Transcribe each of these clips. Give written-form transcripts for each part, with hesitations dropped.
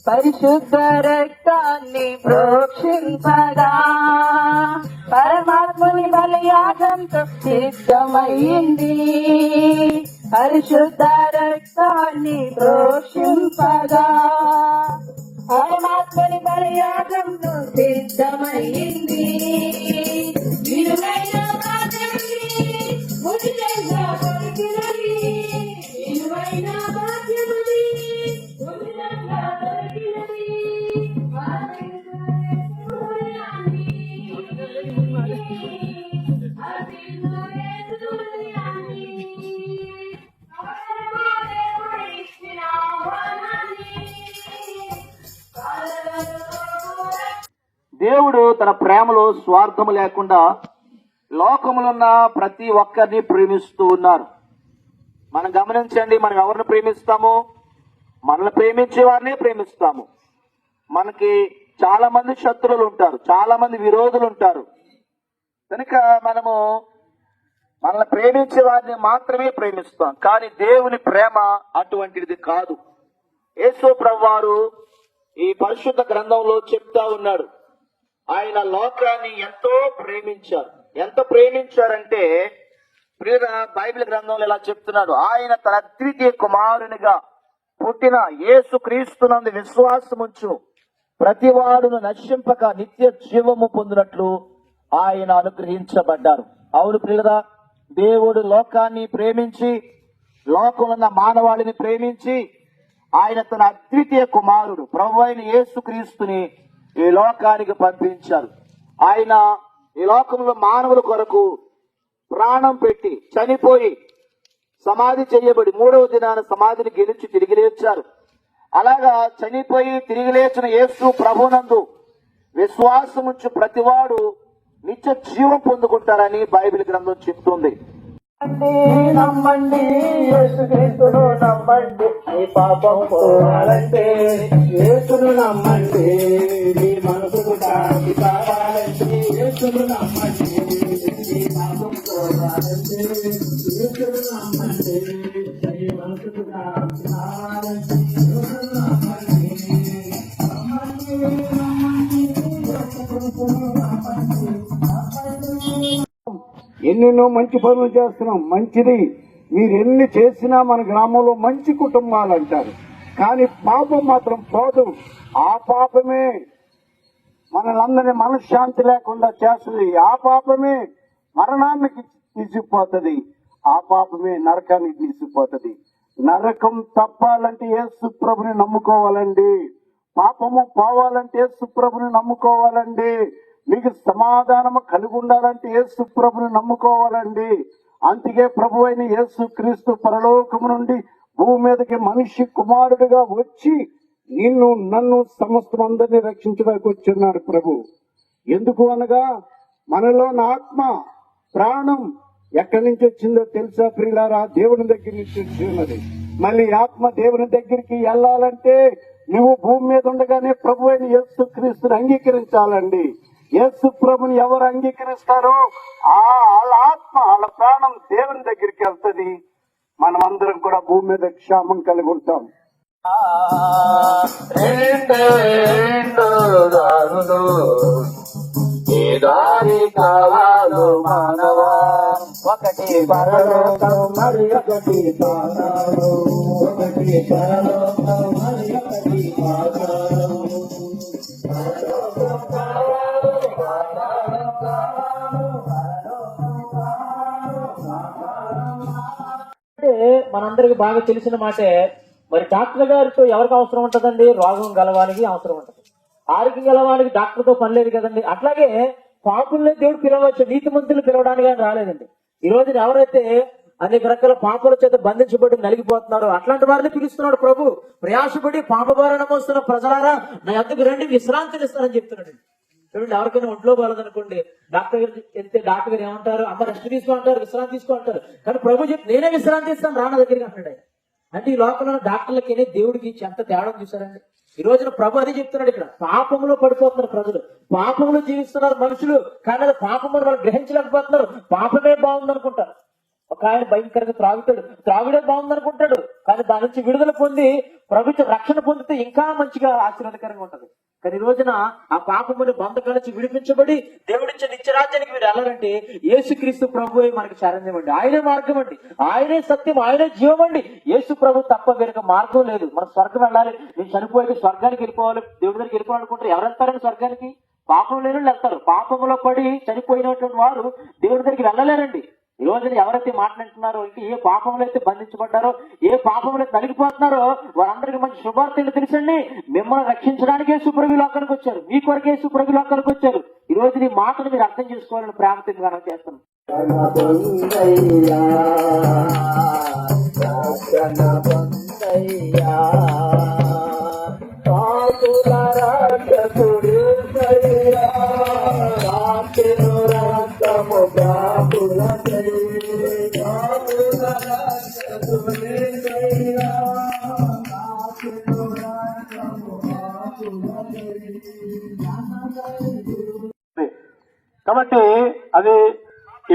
పరిశుద్ధ రక్తాన్ని ప్రోక్షింపగా పరమాత్ముని బలియాగంతో సిద్ధమైంది. పరిశుద్ధ రక్తాన్ని ప్రోక్షింపగా పరమాత్ముని బలియాగంతో సిద్ధమైంది. విలువైన భాగ్యమది ఉచితంగా దొరికినది. విలువైన భాగ్యమది ఉచితంగా దొరికినది. దేవుడు తన ప్రేమలో స్వార్థము లేకుండా లోకములున్న ప్రతి ఒక్కరిని ప్రేమిస్తూ ఉన్నారు. మనం గమనించండి, మనం ఎవరిని ప్రేమిస్తాము? మనల్ని ప్రేమించే వారిని ప్రేమిస్తాము. మనకి చాలా మంది శత్రువులు ఉంటారు, చాలా మంది విరోధులు ఉంటారు. కనుక మనము మనల్ని ప్రేమించే వారిని మాత్రమే ప్రేమిస్తాం. కానీ దేవుని ప్రేమ అటువంటిది కాదు. యేసు ప్రభువారు ఈ పరిశుద్ధ గ్రంథంలో చెప్తా ఉన్నాడు, ఆయన లోకాన్ని ఎంతో ప్రేమించారు. ఎంత ప్రేమించారంటే బైబిల్ గ్రంథంలో ఇలా చెప్తున్నాడు, ఆయన తన అద్వితీయ కుమారునిగా పుట్టిన యేసు క్రీస్తునందు విశ్వాసముంచు ప్రతివాడును నశింపక నిత్య జీవము పొందినట్లు ఆయన అనుగ్రహించబడ్డారు. అవును ప్రియులరా, దేవుడు లోకాన్ని ప్రేమించి, లోకమున్న మానవాళిని ప్రేమించి ఆయన తన అద్వితీయ కుమారుడు ప్రభు అయిన యేసు క్రీస్తుని ఈ లోకానికి పంపించారు. ఆయన ఈ లోకంలో మానవుల కొరకు ప్రాణం పెట్టి చనిపోయి సమాధి చేయబడి 3వ దినాన సమాధిని గెలిచి తిరిగి లేచారు. అలాగా చనిపోయి తిరిగి లేచిన యేసు ప్రభునందు విశ్వాసముంచు ప్రతివాడు నిత్య జీవం పొందుకుంటారని బైబిల్ గ్రంథం చెప్తుంది. నమ్మండి, యేసుక్రీస్తును నమ్మండి, మీ పాపం పోవాలంటే యేసును నమ్మండి, మీ మనసుకు శాంతి కావాలంటే యేసును నమ్మండి, మీ పాపం పోవాలంటే యేసును నమ్మండి, మీ మనసుకు శాంతి కావాలంటే యేసును నమ్మండి. ఎన్నెన్నో మంచి పనులు చేస్తున్నాం, మంచిది. మీరు ఎన్ని చేసినా మన గ్రామంలో మంచి కుటుంబాలు అంటారు, కానీ పాపం మాత్రం పోదు. ఆ పాపమే మనలందరినీ మనశ్శాంతి లేకుండా చేస్తుంది. ఆ పాపమే మరణానికి తీసుకుపోతుంది. ఆ పాపమే నరకానికి తీసుకుపోతుంది. నరకం తప్పాలంటే యేసు ప్రభుని నమ్ముకోవాలండి. పాపము పోవాలంటే యేసు ప్రభుని నమ్ముకోవాలండి. మీకు సమాధానము కలిగి ఉండాలంటే యేసు ప్రభుని నమ్ముకోవాలండి. అందుకే ప్రభు అయిన యేసు క్రీస్తు పరలోకము నుండి భూమి మీదకి మనిషి కుమారుడిగా వచ్చి నిన్ను నన్ను సమస్తం అందరినీ రక్షించడానికి వచ్చున్నాడు ప్రభు. ఎందుకు అనగా మనలో ఆత్మ ప్రాణం ఎక్కడి నుంచి వచ్చిందో తెలుసా ప్రియులారా? దేవుని దగ్గర నుంచి వచ్చి ఉన్నది. మళ్ళీ ఆత్మ దేవుని దగ్గరికి వెళ్ళాలంటే నువ్వు భూమి మీద ఉండగానే ప్రభు అయిన యేసు క్రీస్తుని అంగీకరించాలండి. యేసు ప్రభుని ఎవరు అంగీకరిస్తారో వాళ్ళ ఆత్మ, వాళ్ళ ప్రాణం దేవుని దగ్గరికి వెళ్తుంది. మనం అందరం కూడా భూమి మీద క్షేమం కలిగి ఉంటాం. మానవా, ఒకటి పరలోకం మరి ఒకటి పాతాళం, ఒకటి పరలోకం మరి ఒకటి పాతాళం. అంటే మనందరికి బాగా తెలిసిన మాటే, మరి డాక్టర్ గారితో ఎవరికి అవసరం ఉంటుందండి? రోగం గలవానికి అవసరం ఉంటుంది. ఆరోగ్యం గలవానికి డాక్టర్తో పని లేదు కదండి. అట్లాగే పాపుల్ని దేవుడు పిలవచ్చు, నీతిమంతులు పిలవడానికి ఆయన రాలేదండి. ఈ రోజున ఎవరైతే అనేక రకాల పాపల చేత బంధించబడి నలిగిపోతున్నారో అట్లాంటి వారిని పిలుస్తున్నాడు ప్రభు. ప్రయాసపడి పాపభారణ మోస్తున్న ప్రజలారా నా యొద్దకు రండి, విశ్రాంతిని ఇస్తానని చెప్తున్నాడు. చూడండి, ఎవరికైనా ఒంట్లో బాగాలేదనుకోండి, డాక్టర్ గారు వెళ్తే డాక్టర్ గారు ఏమంటారు? అమ్మ రెస్ట్ తీసుకుంటారు, విశ్రాంతి తీసుకుంటారు. కానీ ప్రభు చెప్పి నేనే విశ్రాంతి ఇస్తాను రాన దగ్గరికి అంటాడు. అంటే ఈ లోకంలో డాక్టర్లకి దేవుడికి ఎంత తేడా చూసారండి. ఈ రోజున ప్రభు అదే చెప్తున్నాడు. ఇక్కడ పాపంలో పడిపోతున్నారు ప్రజలు, పాపంలో జీవిస్తున్నారు మనుషులు. కానీ అది పాపం వాళ్ళు గ్రహించలేకపోతున్నారు. పాపమే బాగుందనుకుంటారు. ఒక ఆయన భయంకరంగా త్రాగుడే బాగుందనుకుంటాడు, కానీ దాని నుంచి విడుదల పొంది ప్రభుత్వ రక్షణ పొందితే ఇంకా మంచిగా ఆశీర్వాదకరంగా ఉంటది. కానీ ఈ రోజున ఆ పాపముని బంధకాల నుంచి విడిపించబడి దేవుడిచ్చే నిత్యరాజ్యానికి మీరు వెళ్ళాలంటే యేసుక్రీస్తు ప్రభు మనకి శరణ్యం అండి. ఆయనే మార్గం అండి, ఆయనే సత్యం, ఆయనే జీవం అండి. యేసు ప్రభు తప్ప వేరొక మార్గం లేదు. మనం స్వర్గం వెళ్ళాలి, నేను చనిపోయి స్వర్గానికి వెళ్ళిపోవాలి, దేవుడి దగ్గరికి వెళ్ళిపోవాలనుకుంటారు. ఎవరు వెళ్తారండి స్వర్గానికి? పాపం లేని వాళ్ళు వెళ్తారు. పాపంలో పడి చనిపోయినటువంటి వారు దేవుడి దగ్గరికి వెళ్ళలేరండి. ఈ రోజున ఎవరైతే మాట్లాడుతున్నారో, ఇంకా ఏ పాపంలో అయితే బంధించబడ్డారో, ఏ పాపంలో నలిగిపోతున్నారో వారందరికీ మంచి శుభార్తలు తెలుసండి. మిమ్మల్ని రక్షించడానికి యేసుప్రభు లోకానికి వచ్చారు, మీ కొరకు యేసుప్రభు లోకానికి వచ్చారు. ఈ రోజు ఈ మాటను మీరు అర్థం చేసుకోవాలని ప్రేమతో మనం చేస్తున్నాం. కాబట్టి అది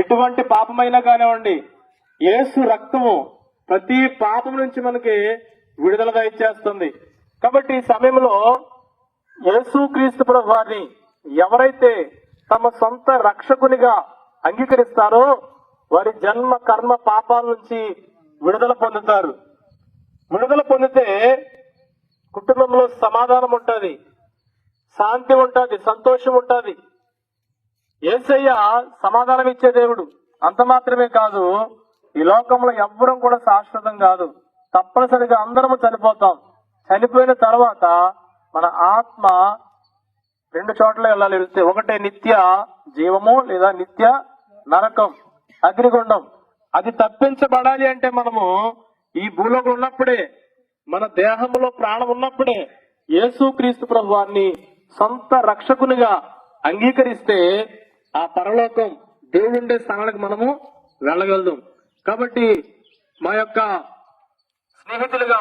ఎటువంటి పాపమైనా కానివ్వండి, యేసు రక్తము ప్రతి పాపం నుంచి మనకి విడుదలగా ఇచ్చేస్తుంది. కాబట్టి ఈ సమయంలో యేసు క్రీస్తు ప్రభు వారిని ఎవరైతే తమ సొంత రక్షకునిగా అంగీకరిస్తారో వారి జన్మ కర్మ పాపాల నుంచి విడుదల పొందుతారు. విడుదల పొందితే కుటుంబంలో సమాధానం ఉంటుంది, శాంతి ఉంటుంది, సంతోషం ఉంటుంది. యేసయ్య సమాధానం ఇచ్చే దేవుడు. అంత మాత్రమే కాదు, ఈ లోకంలో ఎవ్వరం కూడా శాశ్వతం కాదు. తప్పనిసరిగా అందరము చనిపోతాం. చనిపోయిన తర్వాత మన ఆత్మ రెండు చోట్ల వెళ్ళాలి. ఒకటే నిత్య జీవము, లేదా నిత్య నరకం, అగ్నిగుండం. అది తప్పించబడాలి అంటే మనము ఈ భూలోకం ఉన్నప్పుడే, మన దేహంలో ప్రాణం ఉన్నప్పుడే యేసు క్రీస్తు ప్రభు వారిని సొంత రక్షకునిగా అంగీకరిస్తే ఆ పరలోకం దేవుడుండే స్థానానికి మనము వెళ్ళగలుగుతాం. కాబట్టి మా యొక్క స్నేహితులుగా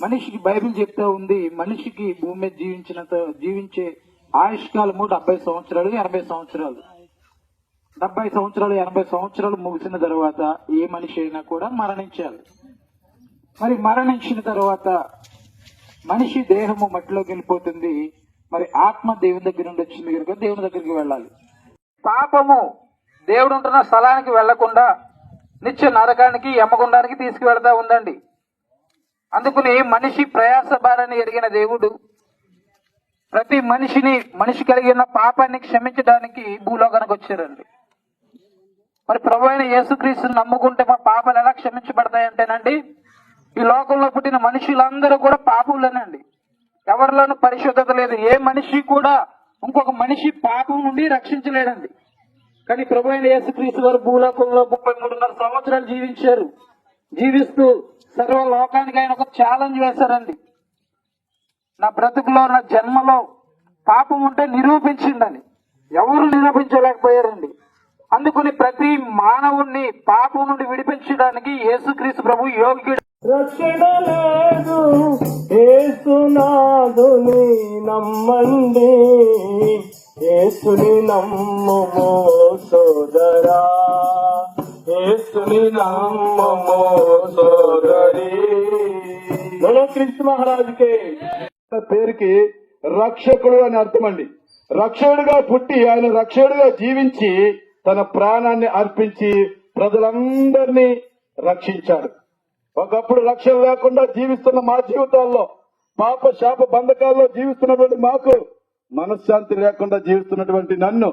మనిషికి బైబిల్ చెప్తా ఉంది, మనిషికి భూమి మీద జీవించే ఆయుష్కాలము 70 సంవత్సరాలు 80 సంవత్సరాలు. 70 సంవత్సరాలు 80 సంవత్సరాలు ముగిసిన తర్వాత ఏ మనిషి అయినా కూడా మరణించాలి. మరి మరణించిన తర్వాత మనిషి దేహము మట్టిలోకి వెళ్ళిపోతుంది. మరి ఆత్మ దేవుని దగ్గర నుండి వచ్చింది కనుక దేవుని దగ్గరికి వెళ్ళాలి. పాపము దేవుడు ఉంటున్న స్థలానికి వెళ్లకుండా నిత్య నరకానికి, యమగుండానికి తీసుకువెళ్తా ఉందండి. అందుకని మనిషి ప్రయాస భారాన్ని ఎరిగిన దేవుడు ప్రతి మనిషి కలిగిన పాపాన్ని క్షమించడానికి భూలోకానికి వచ్చారండి. మరి ప్రభు అయిన యేసుక్రీస్తుని నమ్ముకుంటే మన పాపాలు ఎలా క్షమించబడతాయంటేనండి, ఈ లోకంలో పుట్టిన మనుషులందరూ కూడా పాపులేనండి. ఎవరిలోనూ పరిశుద్ధత లేదు. ఏ మనిషి కూడా ఇంకొక మనిషి పాపం నుండి రక్షించలేడండి. కానీ ప్రభు అయిన యేసుక్రీస్తు వారు భూలోకంలో 33.5 సంవత్సరాలు జీవిస్తూ సర్వ లోకానికి ఆయన ఒక ఛాలెంజ్ వేశారండి. నా బ్రతుకులో, నా జన్మలో పాపం ఉంటే నిరూపించిందని. ఎవరు నిరూపించలేకపోయారండి. అందుకని ప్రతి మానవుణ్ణి పాపం నుండి విడిపించడానికి యేసుక్రీస్తు ప్రభు యోగ్యుడు. రక్షణ లేదు యేసునాథుని నమ్మండి, యేసుని నమ్ముమో సోదరా, యేసుని నమ్ముమో సోదరి. బోలో క్రీస్తు మహారాజుకే. పేరుకి రక్షకుడు అని అర్థం అండి. రక్షకుడుగా పుట్టి ఆయన రక్షకుడుగా జీవించి తన ప్రాణాన్ని అర్పించి ప్రజలందరినీ రక్షించాడు. ఒకప్పుడు రక్షణ లేకుండా జీవిస్తున్న మా జీవితాల్లో, పాప శాప బంధకాల్లో జీవిస్తున్నటువంటి మాకు, మనశ్శాంతి లేకుండా జీవిస్తున్నటువంటి నన్ను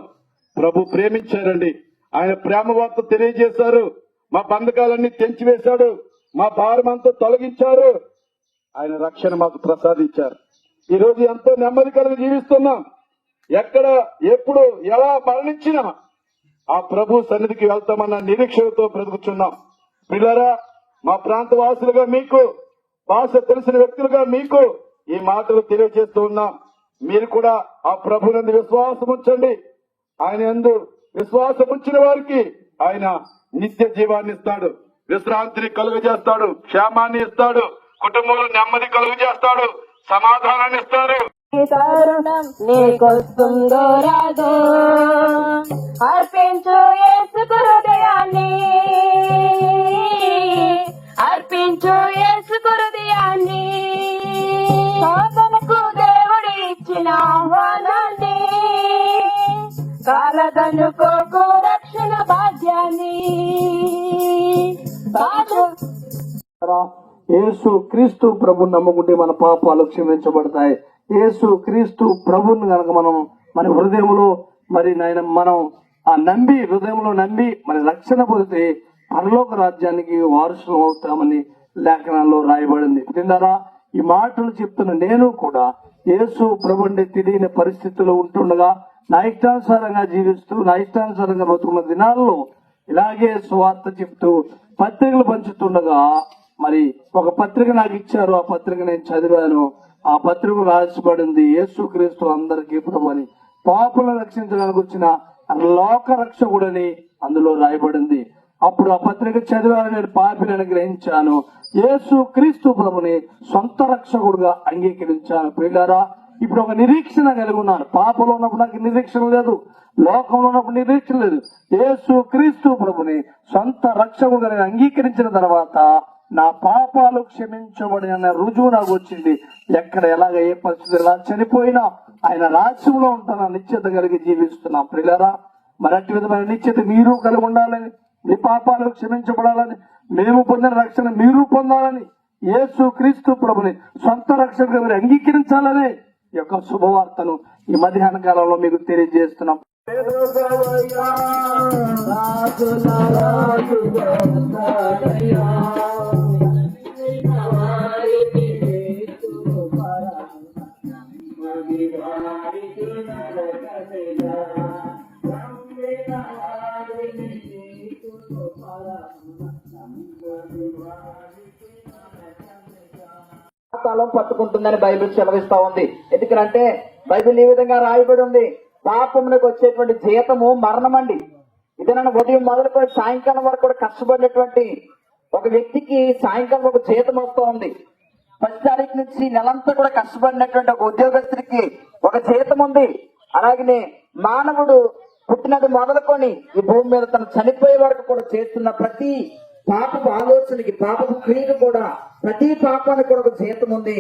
ప్రభు ప్రేమించారండి. ఆయన ప్రేమ వార్త తెలియజేశారు. మా బంధకాలన్నీ తెంచివేశాడు, మా భారమంతా తొలగించారు. ఆయన రక్షణ మాకు ప్రసాదించారు. ఈ రోజు ఎంతో నెమ్మది కలిగి జీవిస్తున్నాం. ఎక్కడ, ఎప్పుడు, ఎలా మరణించినా ఆ ప్రభు సన్నిధికి వెళ్తామన్న నిరీక్షణతో బ్రతుకుతున్నాం. పిల్లరా, మా ప్రాంత వాసులుగా మీకు, భాష తెలిసిన వ్యక్తులుగా మీకు ఈ మాటలు తెలియజేస్తూ ఉన్నాం. మీరు కూడా ఆ ప్రభునందు విశ్వాసం ఉంచండి. ఆయన యందు విశ్వాసం ఉంచిన వారికి ఆయన నిత్య జీవాన్ని ఇస్తాడు, విశ్రాంతిని కలుగజేస్తాడు, క్షేమాన్ని ఇస్తాడు, కుటుంబంలో నెమ్మది కలుగజేస్తాడు, సమాధానాన్ని ఇస్తాడు. ఈ తరుణం నీకొస్తుందో రాదో, అర్పించు యేసుకు హృదయాన్ని, అర్పించు యేసుకు హృదయాన్ని, సాధనకు దేవుడు ఇచ్చిన ఆహ్వానాన్ని, కాలదనుకోకు రక్షణ భాగ్యాన్ని. యేసు క్రీస్తు ప్రభుని నమ్ముకుంటే మన పాపాలు క్షమించబడతాయి. యేసు క్రీస్తు ప్రభుని గనక మనం మన హృదయంలో మరి నాయన మనం ఆ నమ్మి హృదయంలో నమ్మి మరి రక్షణ పొందితే పరలోక రాజ్యానికి వారసులు అవుతామని లేఖనాల్లో రాయబడింది. తిన్నారా? ఈ మాటలు చెప్తున్న నేను కూడా యేసు ప్రభుని తెలియని పరిస్థితుల్లో ఉంటుండగా నా ఇష్టానుసారంగా జీవిస్తూ నా ఇష్టానుసారంగా బతుకున్న దినాల్లో ఇలాగే సువార్త చెప్తూ పత్రికలు పంచుతుండగా మరి ఒక పత్రిక నాకు ఇచ్చారు. ఆ పత్రిక నేను చదివాను. ఆ పత్రిక రాసిపడింది యేసు క్రీస్తు అందరికీ ప్రభుని, పాపులను రక్షించడానికి వచ్చిన లోక రక్షకుడని అందులో రాయబడింది. అప్పుడు ఆ పత్రిక చదివాను, నేను పాపిని గ్రహించాను, యేసు క్రీస్తు ప్రభుని సొంత రక్షకుడుగా అంగీకరించాను. ప్రియులారా, ఇప్పుడు ఒక నిరీక్షణ కలిగి ఉన్నాను. పాపంలో ఉన్నప్పుడు నాకు నిరీక్షణ లేదు, లోకంలో ఉన్నప్పుడు నిరీక్షణ లేదు. యేసు క్రీస్తు ప్రభుని సొంత రక్షకుడుగా నేను అంగీకరించిన తర్వాత నా పాపాలు క్షమించబడిన రుజువు నాకు వచ్చింది. ఎక్కడ ఎలాగ ఏ పరిస్థితి ఎలా చనిపోయినా ఆయన రాజ్యంలో ఉంటాను నిశ్చయత కలిగి జీవిస్తున్నాం. ప్రియులారా, మరి అట్టి విధమైన నిశ్చయత మీరు కలిగి ఉండాలని, మీ పాపాలు క్షమించబడాలని, మేము పొందిన రక్షణ మీరు పొందాలని, యేసు క్రీస్తు ప్రభుని సొంత రక్షకుడిగా మీరు అంగీకరించాలని ఈ యొక్క శుభవార్తను ఈ మధ్యాహ్న కాలంలో మీకు తెలియజేస్తున్నాం. కాలం పట్టుకుంటుందని బైబిల్ సెలవిస్తా ఉంది. ఎందుకంటే బైబిల్ ఈ విధంగా రాయబడి ఉంది, పాపమునకు వచ్చేటువంటి జీతము మరణం అండి. ఇది నన్ను ఉదయం మొదలుకొని సాయంకాలం వరకు కూడా కష్టపడినటువంటి ఒక వ్యక్తికి సాయంకాలం ఒక జీతం వస్తూ ఉంది. 10 తారీఖు నుంచి నెలంతా కూడా కష్టపడినటువంటి ఒక ఉద్యోగస్తుడికి ఒక జీతం ఉంది. అలాగనే మానవుడు పుట్టినది మొదలుకొని ఈ భూమి మీద తను చనిపోయే వరకు కూడా చేస్తున్న ప్రతి పాపపు ఆలోచనకి, పాపపు క్రియకు కూడా, ప్రతి పాపానికి కూడా ఒక జీతం ఉంది.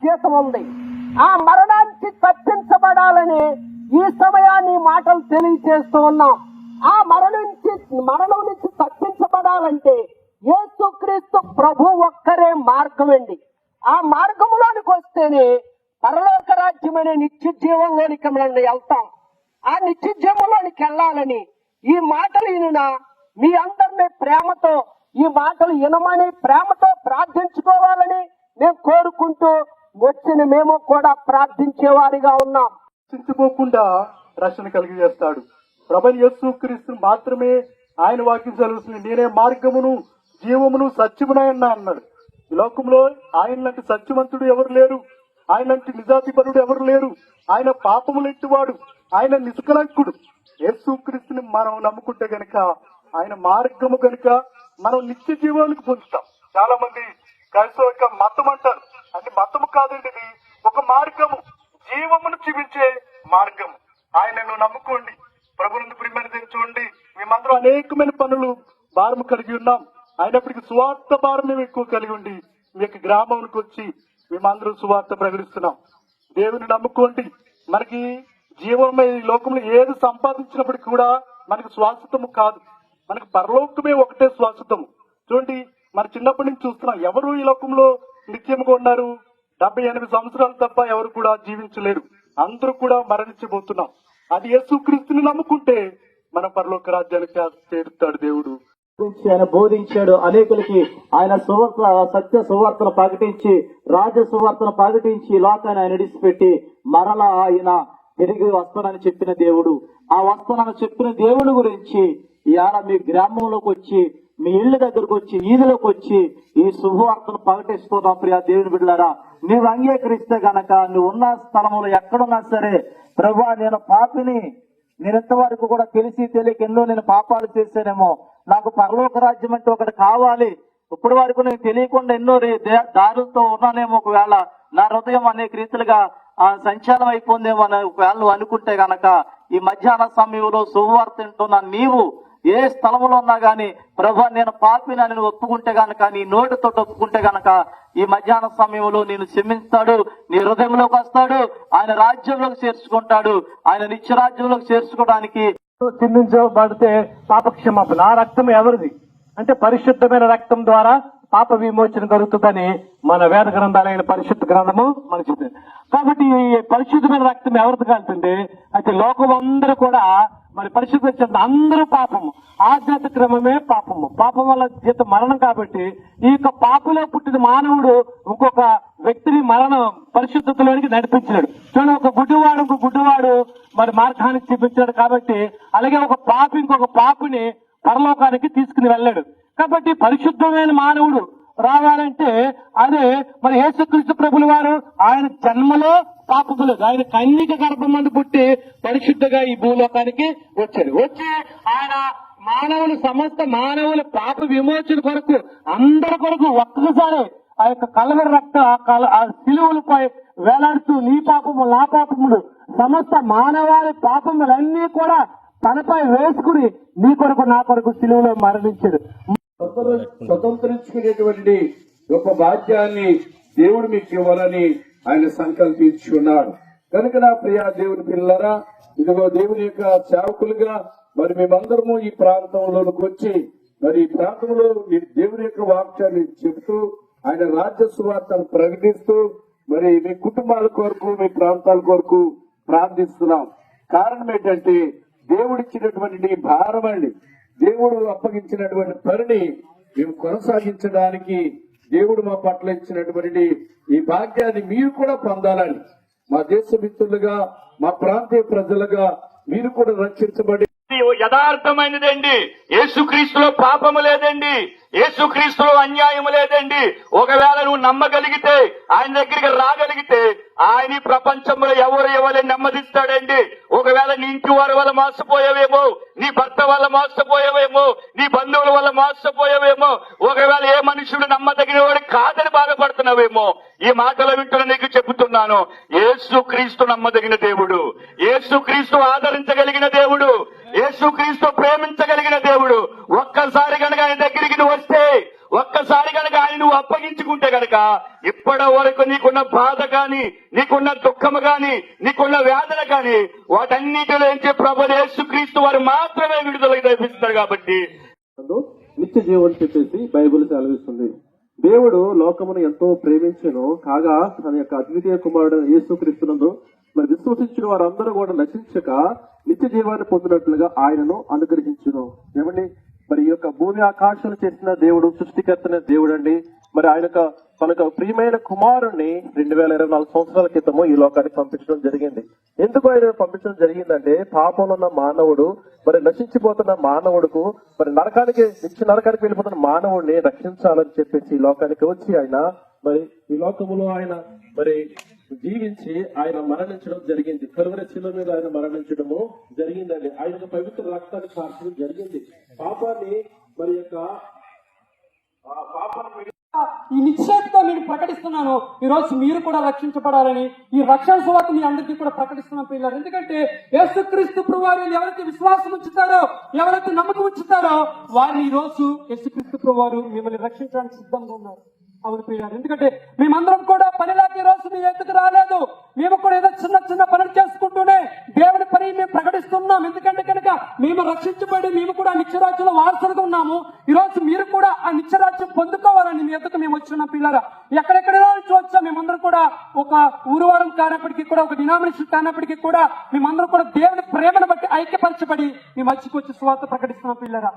జీతం ఉంది. ఆ మరణానికి తప్పించబడాలని ఈ సమయాన్ని మాటలు తెలియజేస్తూ ఉన్నాం. ఆ మరణం నుంచి తప్పించబడాలంటే యేసుక్రీస్తు ప్రభు ఒక్కరే మార్గం అండి. ఆ మార్గంలోనికి వస్తేనే పరలోక రాజ్యం అనే నిత్య జీవంలోనికి మనం వెళ్తాం. ఆ నిత్య జీవంలోనికి వెళ్ళాలని ఈ మాటలు వినిన మీ అందరినీ ప్రేమతో ఈ మాటలు వినమని ప్రేమతో ప్రార్థించుకోవాలని మేము కోరుకుంటూ వచ్చిన మేము కూడా ప్రార్థించే వారిగా ఉన్నాం. చింతిపోకుండా రక్షణ కలిగజేస్తాడు. ప్రభువైన యేసుక్రీస్తు మాత్రమే ఆయన వాక్యం సెలవుస్తుంది, నేనే మార్గమును జీవమును సత్యమునైనా అన్నాడు. ఈ లోకంలో ఆయన లాంటి సత్యవంతుడు ఎవరు లేరు, ఆయన లాంటి నిజాధిపరుడు ఎవరు లేరు. ఆయన పాపములెట్టివాడు, ఆయన నిష్కలంకుడు. యేసుక్రీస్తుని మనం నమ్ముకుంటే గనక ఆయన మార్గము గనుక మనం నిత్య జీవానికి పొందుతాం. చాలా మంది క్రైస్తవ మతం అంటారు, అంటే మతము కాదండి, ఇది ఒక మార్గము, జీవమును చూపించే మార్గం. ఆయనను నమ్ముకోండి, ప్రభువును ప్రియమైన చూడండి. మేమందరం అనేకమైన పనులు భారము కలిగి ఉన్నాం. అయినప్పటికీ సువార్త భారం మేము ఎక్కువ కలిగి ఉండి మీ యొక్క గ్రామానికి వచ్చి మేమందరం సువార్త ప్రకటిస్తున్నాం. దేవుని నమ్ముకోండి. మనకి జీవమే ఈ లోకంలో ఏది సంపాదించినప్పటికీ కూడా మనకు శాశ్వతము కాదు, మనకు పరలోకమే ఒకటే శాశ్వతము. చూడండి, మన చిన్నప్పటి నుంచి చూస్తున్నాం, ఎవరు ఈ లోకంలో నిత్యముగా ఉన్నారు? 70-80 సంవత్సరాలు తప్ప ఎవరు కూడా జీవించలేరు. అందరూ కూడా మరణించబోతున్నాం. అది యేసుక్రీస్తుని నమ్ముకుంటే మన పరలోక రాజ్యానికి చేరుతాడు దేవుడు. ఆయన బోధించాడు, అనేకులకి ఆయన సత్య సువార్తను ప్రకటించి, రాజ్య సువార్తను ప్రకటించి లోకాన్ని ఆయన విడిచిపెట్టి మరలా ఆయన తిరిగి వస్తానని చెప్పిన దేవుడు, ఆ వస్తానని చెప్పిన దేవుడి గురించి ఇవాళ మీ గ్రామంలోకి వచ్చి, మీ ఇళ్ళ దగ్గరకు వచ్చి, వీధిలోకి వచ్చి ఈ శుభవార్తను ప్రకటిస్తున్నాం. ప్రియా దేవుని బిడ్డలారా, నీవు అంగీకరిస్తే గనక నువ్వు ఉన్న స్థలంలో ఎక్కడున్నా సరే, ప్రభువా నేను పాపిని, నేను ఇంతవరకు కూడా తెలిసి తెలియక ఎన్నో నేను పాపాలు చేశానేమో, నాకు పరలోక రాజ్యం అంటే ఒకటి కావాలి, ఇప్పటి వరకు నేను తెలియకుండా ఎన్నో దారులతో ఉన్నానేమో, ఒకవేళ నా హృదయం అనేక రీతిలుగా సంచాలం అయిపోయిందేమో అని ఒకవేళ నువ్వు అనుకుంటే గనక ఈ మధ్యాహ్న సమయంలో శుభవార్త వింటున్న నీవు ఏ స్థలంలో ఉన్నా గానీ, ప్రభు నేను పాపినని నువ్వు ఒప్పుకుంటే గనక, నీ నోటితో ఒప్పుకుంటే గనక ఈ మధ్యాహ్న సమయంలో నేను క్షమిస్తాడు, నీ హృదయంలోకి వస్తాడు, ఆయన రాజ్యంలోకి చేర్చుకుంటాడు. ఆయన నిత్యరాజ్యంలోకి చేర్చుకోవడానికి చిందించబడితే పాప క్షమాపణ. ఆ రక్తం ఎవరిది అంటే పరిశుద్ధమైన రక్తం ద్వారా పాప విమోచన కలుగుతుందని మన వేద గ్రంథాలైన పరిశుద్ధ గ్రంథము మనకు చెప్తుంది. కాబట్టి ఈ పరిశుద్ధమైన రక్తం ఎవరిది కాలుతుంది అయితే లోకం అందరూ కూడా మరి పరిశుద్ధ అందరూ పాపము, ఆధ్యాత్మిక క్రమమే పాపము, పాపం వల్ల జీతం మరణం. కాబట్టి ఈ యొక్క పాపలో పుట్టిన మానవుడు ఇంకొక వ్యక్తిని మరణం పరిశుద్ధతలోనికి నడిపించాడు. చూడండి, ఒక గుడ్డివాడు మరి మార్గానికి చూపించాడు. కాబట్టి అలాగే ఒక పాపి ఇంకొక పాపిని పరలోకానికి తీసుకుని వెళ్ళాడు. కాబట్టి పరిశుద్ధమైన మానవుడు రావాలంటే అదే మరి యేసుక్రీస్తు ప్రభుల వారు ఆయన జన్మలో పాపము లేదు, ఆయన కన్యక గర్భం మందు పుట్టి పరిశుద్ధంగా ఈ భూలోకానికి వచ్చాడు. వచ్చి ఆయన సమస్త మానవుల పాప విమోచన కొరకు, అందరి కొరకు ఒక్కసారి ఆ యొక్క కలవరి రక్త ఆ శిలువలపై వేలాడుతూ నీ పాపము నా పాపములు సమస్త మానవాళి పాపములన్నీ కూడా తనపై వేసుకుని నీ కొరకు నా కొరకు శిలువలో మరణించాడు. స్వతంత్రించుకునేటువంటి గొప్ప భాగ్యాన్ని దేవుడు మీకు ఇవ్వాలని ఆయన సంకల్పించుకున్నాడు. కనుక నా ప్రియ దేవుని పిల్లరా, ఇదిగో దేవుని యొక్క సేవకులుగా మరి మేమందరము ఈ ప్రాంతంలోకి వచ్చి మరి ఈ ప్రాంతంలో దేవుని యొక్క వాక్యాన్ని చెబుతూ ఆయన రాజ్య సువార్తను ప్రకటిస్తూ మరి మీ కుటుంబాల కొరకు మీ ప్రాంతాల కొరకు ప్రార్థిస్తున్నాం. కారణం ఏంటంటే దేవుడిచ్చినటువంటి భారం అండి, దేవుడు అప్పగించినటువంటి పనిని మేము కొనసాగించడానికి దేవుడు మా పట్ల ఇచ్చినటువంటి ఈ భాగ్యాన్ని మీరు కూడా పొందాలని, మా దేశ మిత్రులుగా మా ప్రాంతీయ ప్రజలుగా మీరు కూడా రక్షించబడి యథార్థమైనదండి. యేసుక్రీస్తులో పాపము లేదండి, యేసుక్రీస్తులో అన్యాయము లేదండి. ఒకవేళ నువ్వు నమ్మగలిగితే, ఆయన దగ్గరికి రాగలిగితే ఆయన ప్రపంచంలో ఎవరు నెమ్మదిస్తాడండి. ఒకవేళ నీ ఇంటి వారి వల్ల మోసపోయావేమో, నీ భర్త వల్ల మోసపోయావేమో, నీ బంధువుల వల్ల మోసపోయావేమో, ఒకవేళ ఏ మనుషుడు నమ్మదగిన వాడు కాదని బాధపడుతున్నావేమో, ఈ మాటలు వింటున్న నీకు చెబుతున్నాను, యేసుక్రీస్తు నమ్మదగిన దేవుడు, యేసుక్రీస్తు ఆదరించగలిగిన దేవుడు, యేసుక్రీస్తు ప్రేమించగలిగిన దేవుడు. ఒక్కసారి కనుక ఆయన దగ్గరికి నువ్వు వస్తే, ఒక్కసారి కనుక ఆయన నువ్వు అప్పగించుకుంటే కనుక ఇప్పటి వరకు నీకున్న బాధ కానీ, నీకున్న దుఃఖము కానీ, నీకున్న వేదన కానీ వాటన్నిటిలో నుంచి ప్రభువు యేసుక్రీస్తు వారు మాత్రమే విడుదల కల్పిస్తారు. కాబట్టి నిత్య జీవం చెప్పేసి బైబిల్ సెలవిస్తుంది. దేవుడు లోకమును ఎంతో ప్రేమించెను కాగా తన యొక్క అద్వితీయ కుమారుడు యేసుక్రీస్తునందు మరి విశ్వసించిన వారందరూ కూడా నశించక నిత్య జీవాన్ని పొందినట్లుగా ఆయనను అనుగ్రహించును. ఏమండి, మరి ఈ యొక్క భూమి ఆకాశాలు చేసిన దేవుడు, సృష్టికర్తన దేవుడు అండి. మరి ఆయన తనకు ప్రియమైన కుమారుణ్ణి 2024 సంవత్సరాల క్రితము ఈ లోకానికి పంపించడం జరిగింది. ఎందుకు ఆయన పంపించడం జరిగిందంటే, పాపంలో ఉన్న మానవుడు మరి నశించిపోతున్న మానవుడుకు మరి నిత్య నరకానికి వెళ్ళిపోతున్న మానవుడిని రక్షించాలని చెప్పేసి ఈ లోకానికి వచ్చి ఆయన మరి ఈ లోకములో ఆయన మరి జీవించి ఆయన మరణించడం జరిగింది. కలువరి శిలువ మీద ఆయన మరణించడము జరిగిందండి. ఆయన పవిత్ర రక్తాన్ని కార్చడం జరిగింది. పాపాన్ని మరి యొక్క పాపాన్ని ఈ నిశ్చయంతో నేను ప్రకటిస్తున్నాను, ఈ రోజు మీరు కూడా రక్షించబడాలని ఈ రక్షణ సువార్త మీ అందరికీ కూడా ప్రకటిస్తున్నాను పిల్లలు. ఎందుకంటే యేసుక్రీస్తు ప్రభువారు ఎవరైతే విశ్వాసం ఉంచుతారో, ఎవరైతే నమ్మకం ఉంచుతారో వారిని ఈ రోజు యేసుక్రీస్తు ప్రభువారు మిమ్మల్ని రక్షించడానికి సిద్ధంగా ఉన్నారు. అవును పిల్లలు, ఎందుకంటే మేమందరం కూడా పనిలాగా ఈ రోజు మీ ఎందుకు రాలేదు, మేము కూడా ఏదో చిన్న పనులు చేసుకుంటూనే దేవుడి పని మేము ప్రకటిస్తున్నాం. ఎందుకంటే కనుక మేము రక్షించబడి మేము కూడా నిత్యరాజ్యంలో వారసులుగా ఉన్నాము. ఈ రోజు మీరు కూడా ఆ నిత్యరాజ్యం పొందుకోవాలని మీ ఎదుకు మేము వచ్చిన పిల్లరా. ఎక్కడెక్కడో నుంచి వచ్చాం మేమందరం కూడా, ఒక ఊరువారం కానప్పటికీ కూడా, ఒక డినామినేషన్ కానప్పటికీ కూడా మేమందరం కూడా దేవుని ప్రేమను బట్టి ఐక్యపరచబడి మీ మధ్యకి వచ్చి సువార్త ప్రకటిస్తున్నాం పిల్లరా.